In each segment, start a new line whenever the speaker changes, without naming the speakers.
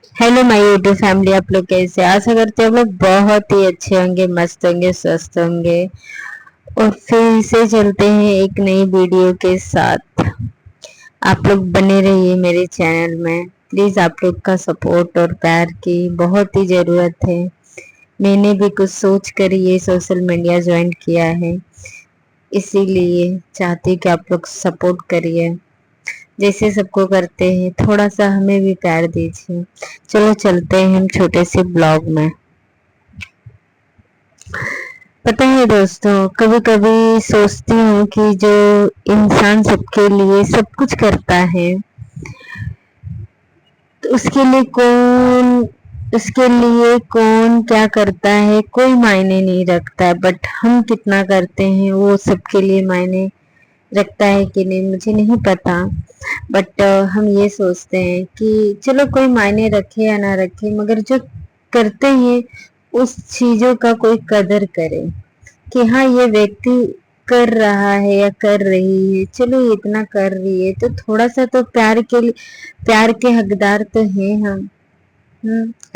Hello my YouTube family, आप लोग कैसे? आशा करते हैं आप लोग बहुत ही अच्छे होंगे, मस्त होंगे, स्वस्थ होंगे। और फिर से चलते हैं एक नई वीडियो के साथ। आप लोग बने रहिए मेरे चैनल में। प्लीज आप लोग का सपोर्ट और प्यार की बहुत ही जरूरत है। मैंने भी कुछ सोच कर ये सोशल मीडिया ज्वाइन किया है, इसीलिए चाहती हूँ कि आप लोग सपोर्ट करिए। जैसे सबको करते हैं, थोड़ा सा हमें भी प्यार दीजिए। चलो चलते हैं हम छोटे से ब्लॉग में। पता है दोस्तों, कभी कभी सोचती हूँ कि जो इंसान सबके लिए सब कुछ करता है, तो उसके लिए कौन क्या करता है कोई मायने नहीं रखता, बट हम कितना करते हैं वो सबके लिए मायने रखता है कि नहीं मुझे नहीं पता। बट हम ये सोचते हैं कि चलो कोई मायने रखे या ना रखे, मगर जो करते हैं उस चीजों का कोई कदर करे कि हाँ ये व्यक्ति कर रहा है या कर रही है, चलो ये इतना कर रही है तो थोड़ा सा तो प्यार के हकदार तो हैं हम।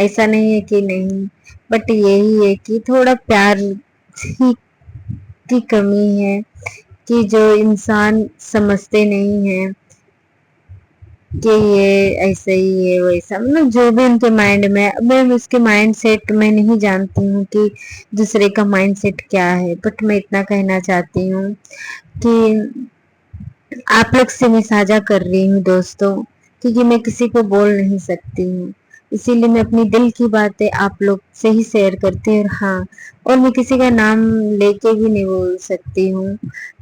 ऐसा नहीं है कि नहीं, बट यही है कि थोड़ा प्यार ही की कमी है कि जो इंसान समझते नहीं है कि ये ऐसा ही है वैसा, मतलब जो भी उनके माइंड में। मैं उसके माइंड सेट में नहीं जानती हूँ कि दूसरे का माइंड सेट क्या है, बट मैं इतना कहना चाहती हूँ कि आप लोग से मैं साझा कर रही हूँ दोस्तों, क्योंकि मैं किसी को बोल नहीं सकती हूँ। इसीलिए मैं अपनी दिल की बातें आप लोग से ही शेयर करती हूँ। और हाँ, और मैं किसी का नाम लेके भी नहीं बोल सकती हूँ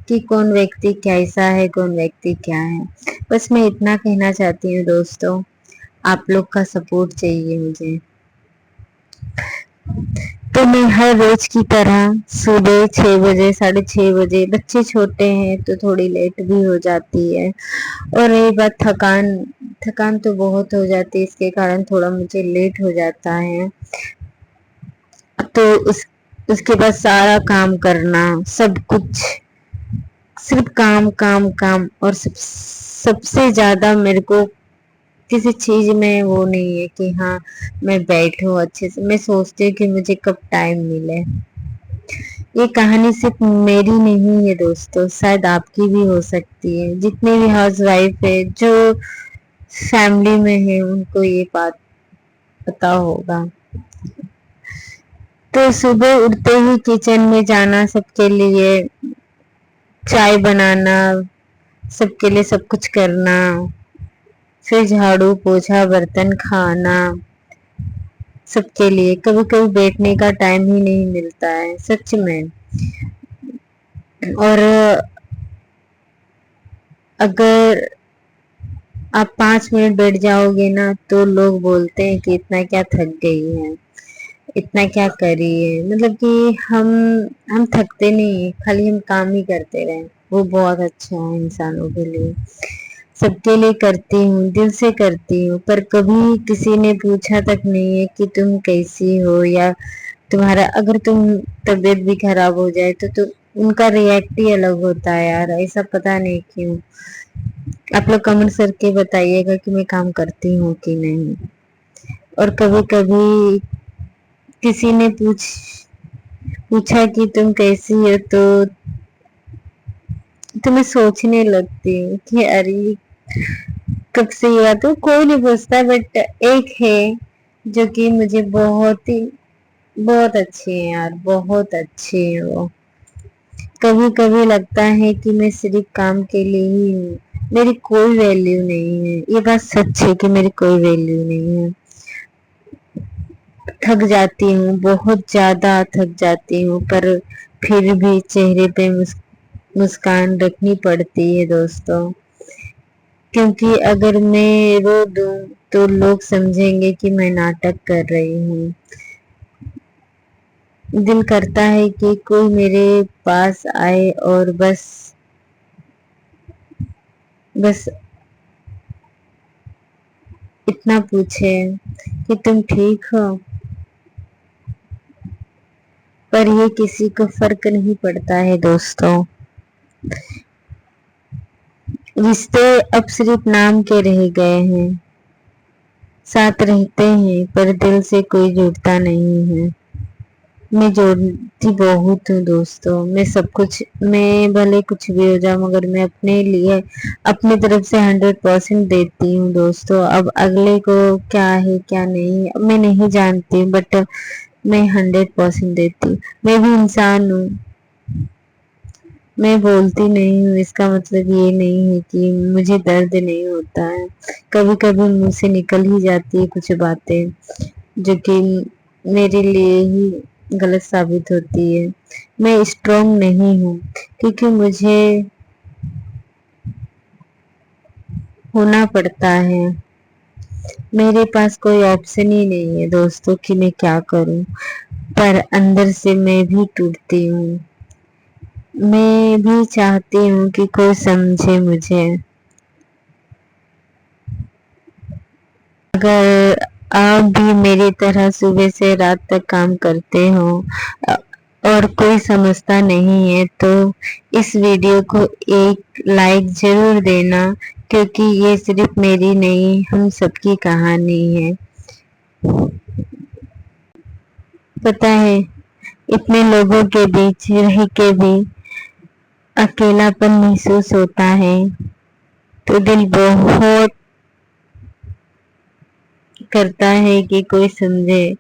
कि कौन व्यक्ति कैसा है, कौन व्यक्ति क्या है। बस मैं इतना कहना चाहती हूँ दोस्तों, आप लोग का सपोर्ट चाहिए मुझे। तो मैं हर रोज की तरह सुबह 6 बजे, 6:30 बजे, बच्चे छोटे हैं तो थोड़ी लेट भी हो जाती है। और रही बात थकान, थकान तो बहुत हो जाती है, इसके कारण थोड़ा मुझे लेट हो जाता है। तो उसके बाद सारा काम करना, सब कुछ, सिर्फ काम काम काम। और सबसे ज्यादा मेरे को किसी चीज में वो नहीं है कि हाँ मैं बैठूं अच्छे से। मैं सोचती हूँ कि मुझे कब टाइम मिले। ये कहानी सिर्फ मेरी नहीं है दोस्तों, शायद आपकी भी हो सकती है। जितने भी हाउस वाइफ है जो फैमिली में है उनको ये बात पता होगा। तो सुबह उठते ही किचन में जाना, सबके लिए चाय बनाना, सबके लिए सब कुछ करना, फिर झाड़ू पोछा बर्तन खाना, सबके लिए। कभी कभी बैठने का टाइम ही नहीं मिलता है सच में। और अगर आप 5 मिनट बैठ जाओगे ना तो लोग बोलते हैं कि इतना क्या थक गई है, इतना क्या करी है। मतलब कि हम थकते नहीं है, खाली हम काम ही करते रहे। वो बहुत अच्छा है इंसानों के लिए। सबके लिए करती हूँ, दिल से करती हूँ, पर कभी किसी ने पूछा तक नहीं है कि तुम कैसी हो, या तुम्हारा अगर तुम तबीयत भी खराब हो जाए तो उनका रिएक्ट ही अलग होता है यार। ऐसा पता नहीं क्यों। आप लोग कमेंट करके बताइएगा कि मैं काम करती हूँ कि नहीं। और कभी कभी किसी ने पूछा कि तुम कैसी हो तो मैं सोचने लगती हूँ कि अरे कब से ये बात। तो कोई नहीं पूछता, बट एक है जो कि मुझे बहुत अच्छी है यार, बहुत अच्छी है वो। कभी कभी लगता है कि मैं सिर्फ काम के लिए ही हूँ, मेरी कोई वैल्यू नहीं है। ये बात सच है कि मेरी कोई वैल्यू नहीं है। थक जाती हूँ, बहुत ज्यादा थक जाती हूँ, पर फिर भी चेहरे पे मुस्कान रखनी पड़ती है दोस्तों। क्योंकि अगर मैं रो दूं तो लोग समझेंगे कि मैं नाटक कर रही हूँ। दिल करता है कि कोई मेरे पास आए और बस बस इतना पूछे कि तुम ठीक हो। पर ये किसी को फर्क नहीं पड़ता है दोस्तों। रिश्ते अब सिर्फ नाम के रह गए हैं। साथ रहते हैं पर दिल से कोई जुड़ता नहीं है। मैं जोड़ती बहुत हूँ दोस्तों, मैं सब कुछ, मैं भले कुछ भी हो जाऊं मगर मैं अपने लिए अपनी तरफ से 100% देती हूँ दोस्तों। अब अगले को क्या है क्या नहीं मैं नहीं जानती, बट मैं 100% देती हूँ। मैं भी इंसान हूँ, मैं बोलती नहीं हूँ इसका मतलब ये नहीं है कि मुझे दर्द नहीं होता है। कभी कभी मुंह से निकल ही जाती है कुछ बातें जो कि मेरे लिए ही गलत साबित होती है। मैं स्ट्रांग नहीं हूँ क्योंकि मुझे होना पड़ता है। मेरे पास कोई ऑप्शन ही नहीं है दोस्तों कि मैं क्या करूं, पर अंदर से मैं भी टूटती हूँ। मैं भी चाहती हूँ कि कोई समझे मुझे। अगर आप भी मेरी तरह सुबह से रात तक काम करते हो और कोई समझता नहीं है तो इस वीडियो को एक लाइक जरूर देना, क्योंकि ये सिर्फ मेरी नहीं हम सबकी कहानी है। पता है, इतने लोगों के बीच रह के भी अकेलापन महसूस होता है तो दिल बहुत करता है कि कोई समझे,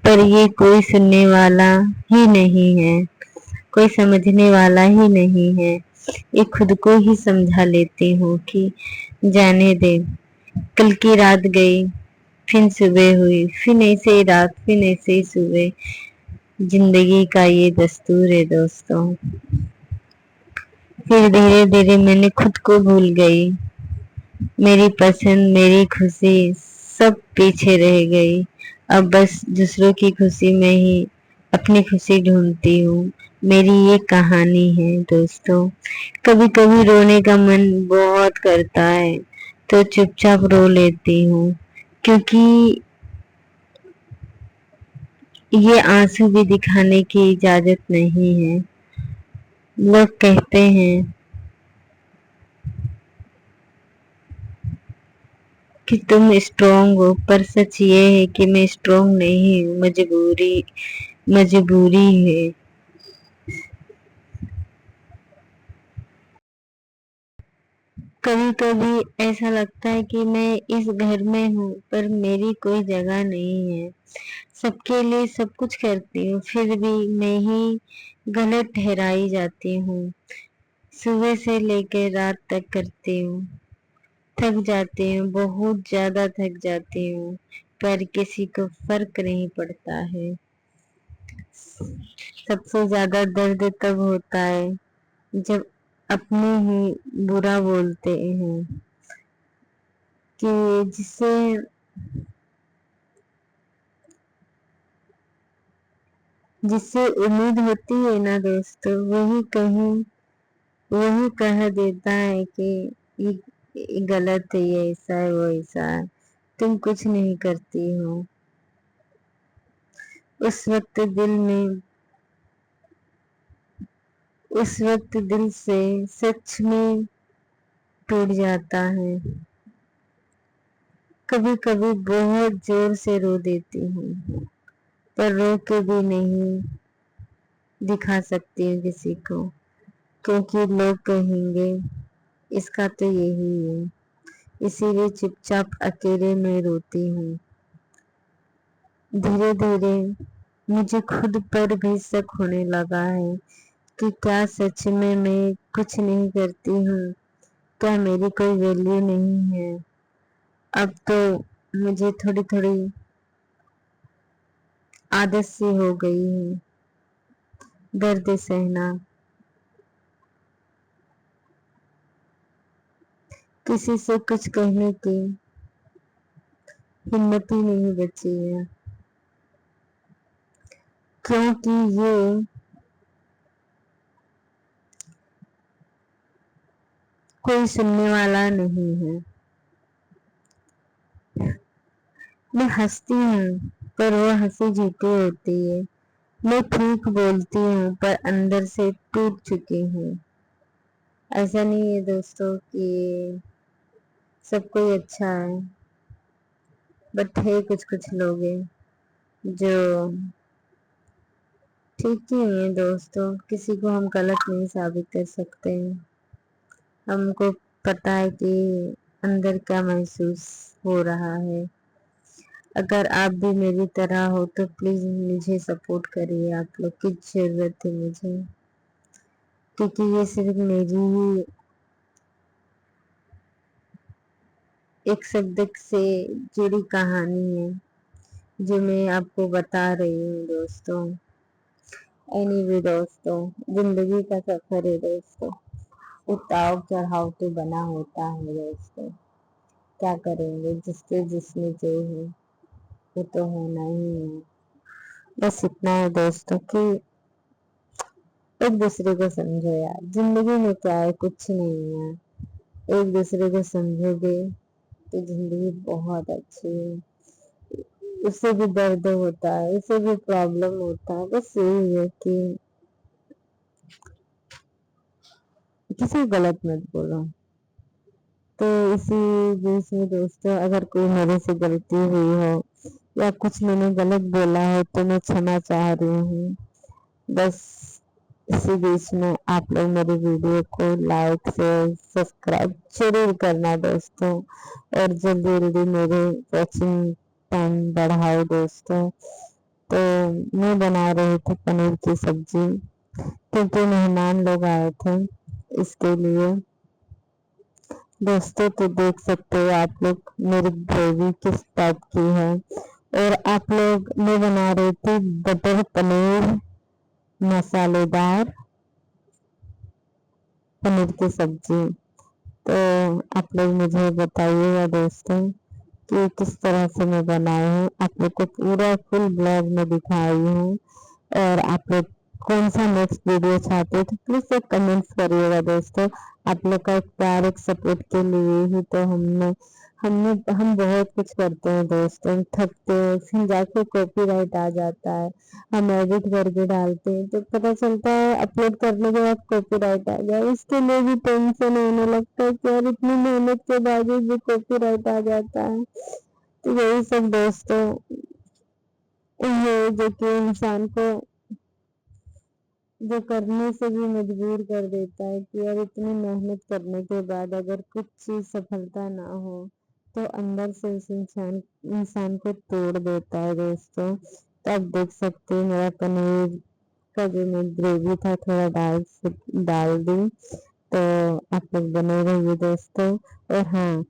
पर ये कोई सुनने वाला ही नहीं है, कोई समझने वाला ही नहीं है। ये खुद को ही समझा लेती हूँ कि जाने दे, कल की रात गई फिर सुबह हुई, फिर ऐसे ही रात फिर ऐसे ही सुबह। जिंदगी का ये दस्तूर है दोस्तों। फिर धीरे धीरे मैंने खुद को भूल गई, मेरी पसंद मेरी खुशी सब पीछे रह गई। अब बस दूसरों की खुशी में ही अपनी खुशी ढूंढती हूँ। मेरी ये कहानी है दोस्तों। कभी कभी रोने का मन बहुत करता है तो चुपचाप रो लेती हूँ, क्योंकि ये आंसू भी दिखाने की इजाजत नहीं है। लोग कहते हैं कि तुम स्ट्रोंग हो, पर सच ये है कि मैं स्ट्रोंग नहीं हूँ, मजबूरी मजबूरी है। कभी कभी ऐसा लगता है कि मैं इस घर में हूँ पर मेरी कोई जगह नहीं है। सबके लिए सब कुछ करती हूँ फिर भी मैं ही गलत ठहराई जाती हूँ। सुबह से लेकर रात तक करती हूँ, थक जाती हूँ, बहुत ज्यादा थक जाती हूँ, पर किसी को फर्क नहीं पड़ता है। सबसे ज्यादा दर्द तब होता है जब अपने ही बुरा बोलते हैं, कि जिससे उम्मीद होती है ना दोस्तों, वही कह देता है कि ये गलत है, ये ऐसा है वो ऐसा है, तुम कुछ नहीं करती हो। उस वक्त दिल में उस वक्त दिल से सच में टूट जाता है। कभी कभी बहुत जोर से रो देती हूँ, पर रो के भी नहीं दिखा सकती हूँ किसी को, क्योंकि लोग कहेंगे इसका तो यही है। इसीलिए चुपचाप अकेले में रोती हूँ। धीरे धीरे मुझे खुद पर भी शक होने लगा है कि क्या सच में मैं कुछ नहीं करती हूँ, क्या मेरी कोई वैल्यू नहीं है। अब तो मुझे थोड़ी थोड़ी आदत सी हो गई है दर्द सहना। किसी से कुछ कहने की हिम्मत ही नहीं बची है, क्योंकि ये कोई सुनने वाला नहीं है। मैं हंसती हूँ पर वो हंसी झूठी होती है। मैं ठीक बोलती हूँ पर अंदर से टूट चुकी हूँ। ऐसा नहीं है दोस्तों कि सब कोई अच्छा है, बट है कुछ कुछ लोग हैं जो ठीक ही है दोस्तों, किसी को हम गलत नहीं साबित कर सकते हैं। हमको पता है कि अंदर क्या महसूस हो रहा है। अगर आप भी मेरी तरह हो तो प्लीज मुझे सपोर्ट करिए, आप लोग की जरूरत है मुझे, क्योंकि ये सिर्फ मेरी ही एक शब्द से जुड़ी कहानी है जो मैं आपको बता रही हूँ दोस्तों। एनीवे दोस्तों, जिंदगी का सफर है दोस्तों, उतार चढ़ाव तो बना होता है दोस्तों। क्या करेंगे, जिसके जिसमें जो है वो तो होना ही है। बस इतना है दोस्तों कि एक दूसरे को समझो यार, जिंदगी में क्या है, कुछ नहीं है। एक दूसरे को समझोगे तो जिंदगी बहुत अच्छी है। उससे भी दर्द होता है, उससे भी प्रॉब्लम होता है, बस यही है कि किसी को गलत मत बोलो। तो इसी बीच में दोस्तों, अगर कोई मेरे से गलती हुई हो या कुछ मैंने गलत बोला हो तो मैं क्षमा चाह रही हूँ। बस इसी बीच में आप लोग मेरी वीडियो को लाइक शेयर सब्सक्राइब जरूर करना दोस्तों, और जल्दी जल्दी मेरे वॉचिंग टाइम बढ़ाओ दोस्तों। तो मैं बना रही थी पनीर की सब्जी, क्योंकि मेहमान लोग आए थे इसके लिए दोस्तों। तो देख सकते हो आप लोग मेरी ग्रेवी किस टाइप की है। और आप लोग, मैं बना रही थी बटर पनीर मसालेदार पनीर की सब्जी। तो आप लोग मुझे बताइएगा दोस्तों कि किस तरह से मैं बनाई हूँ। आप लोग को पूरा फुल ब्लॉग में दिखाई हूँ। और आप लोग कौन सा नेक्स्ट वीडियो चाहते हो तो प्लीज एक कमेंट्स करिएगा दोस्तों। आप लोग का एक प्यार, एक सपोर्ट के लिए ही तो हमने हमने हम बहुत कुछ करते हैं दोस्तों, थकते हैं, फिर जाके कॉपीराइट आ जाता है, हम एडिट करके डालते हैं तो पता चलता है अपलोड करने के बाद कॉपीराइट आ गया। इसके लिए भी टेंशन होने लगता है कि यार इतनी मेहनत के बावजूद भी कॉपीराइट आ जाता है। तो यही सब दोस्तों है जो कि इंसान को जो करने से भी मजबूर कर देता है कि यार इतनी मेहनत करने के बाद अगर कुछ चीज सफलता ना हो तो अंदर से उस इंसान को तोड़ देता है दोस्तों। तो आप देख सकते हैं मेरा पनीर का जो मैं ग्रेवी था थोड़ा डाल दी। तो आप लोग बने रहिए दोस्तों। और हाँ,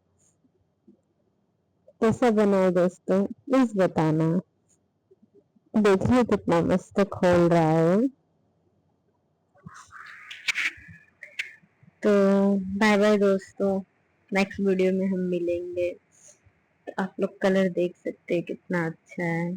कैसा बनाए दोस्तों प्लीज बताना। देखिए कितना मस्त खोल रहा है। तो बाय बाय दोस्तों, नेक्स्ट वीडियो में हम मिलेंगे। तो आप लोग कलर देख सकते हैं कितना अच्छा है।